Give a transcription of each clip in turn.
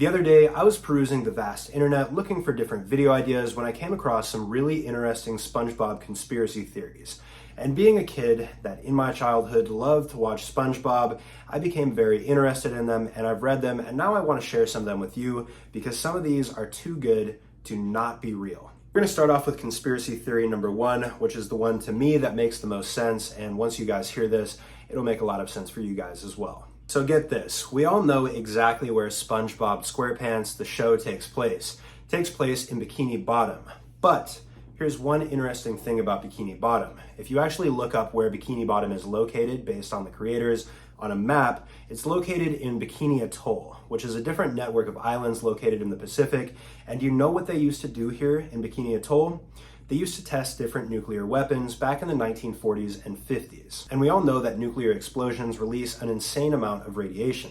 The other day, I was perusing the vast internet looking for different video ideas when I came across some really interesting SpongeBob conspiracy theories. And being a kid that in my childhood loved to watch SpongeBob, I became very interested in them and I've read them, and now I want to share some of them with you because some of these are too good to not be real. We're going to start off with conspiracy theory number 1, which is the one to me that makes the most sense, and once you guys hear this, it'll make a lot of sense for you guys as well. So get this, we all know exactly where SpongeBob SquarePants, the show, takes place. It takes place in Bikini Bottom. But here's one interesting thing about Bikini Bottom. If you actually look up where Bikini Bottom is located based on the creators on a map, it's located in Bikini Atoll, which is a different network of islands located in the Pacific. And you know what they used to do here in Bikini Atoll? They used to test different nuclear weapons back in the 1940s and 50s. And we all know that nuclear explosions release an insane amount of radiation.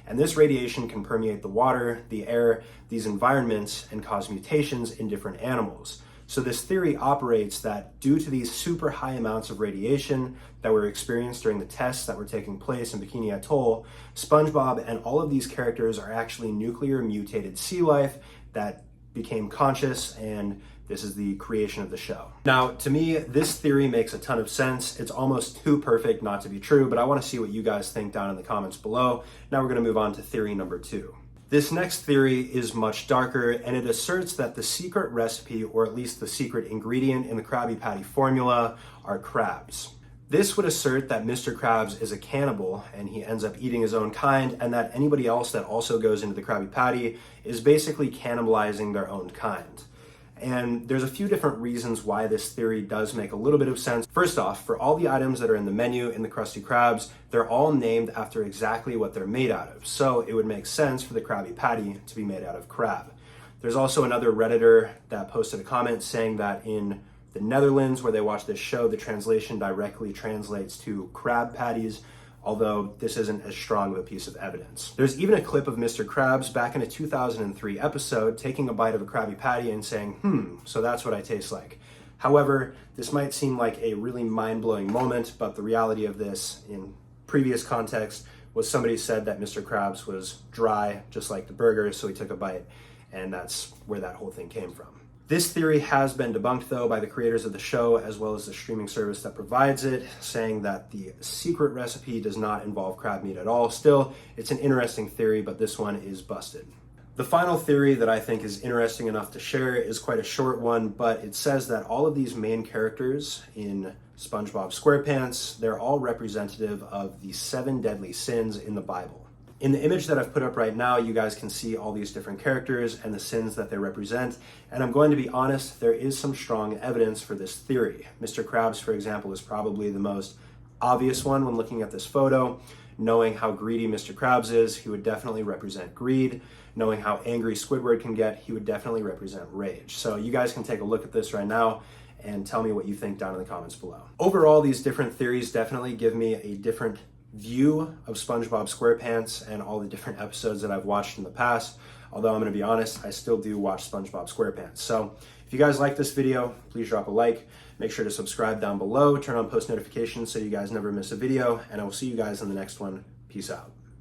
And this radiation can permeate the water, the air, these environments, and cause mutations in different animals. So this theory operates that due to these super high amounts of radiation that were experienced during the tests that were taking place in Bikini Atoll, SpongeBob and all of these characters are actually nuclear mutated sea life that became conscious, and this is the creation of the show. Now, to me, this theory makes a ton of sense. It's almost too perfect not to be true, but I want to see what you guys think down in the comments below. Now we're going to move on to theory number 2. This next theory is much darker, and it asserts that the secret recipe, or at least the secret ingredient in the Krabby Patty formula, are crabs. This would assert that Mr. Krabs is a cannibal and he ends up eating his own kind, and that anybody else that also goes into the Krabby Patty is basically cannibalizing their own kind. And there's a few different reasons why this theory does make a little bit of sense. First off, for all the items that are in the menu in the Krusty Krabs, they're all named after exactly what they're made out of. So it would make sense for the Krabby Patty to be made out of crab. There's also another Redditor that posted a comment saying that in the Netherlands, where they watch this show, the translation directly translates to crab patties, although this isn't as strong of a piece of evidence. There's even a clip of Mr. Krabs back in a 2003 episode taking a bite of a Krabby Patty and saying, so that's what I taste like. However, this might seem like a really mind-blowing moment, but the reality of this in previous context was somebody said that Mr. Krabs was dry, just like the burger, so he took a bite, and that's where that whole thing came from. This theory has been debunked, though, by the creators of the show, as well as the streaming service that provides it, saying that the secret recipe does not involve crab meat at all. Still, it's an interesting theory, but this one is busted. The final theory that I think is interesting enough to share is quite a short one, but it says that all of these main characters in SpongeBob SquarePants, they're all representative of the 7 deadly sins in the Bible. In the image that I've put up right now, you guys can see all these different characters and the sins that they represent. And I'm going to be honest, there is some strong evidence for this theory. Mr. Krabs, for example, is probably the most obvious one when looking at this photo. Knowing how greedy Mr. Krabs is, he would definitely represent greed. Knowing how angry Squidward can get, he would definitely represent rage. So you guys can take a look at this right now and tell me what you think down in the comments below. Overall, these different theories definitely give me a different view of SpongeBob SquarePants and all the different episodes that I've watched in the past. Although I'm going to be honest, I still do watch SpongeBob SquarePants. So if you guys like this video, please drop a like. Make sure to subscribe down below, turn on post notifications so you guys never miss a video, and I will see you guys in the next one. Peace out.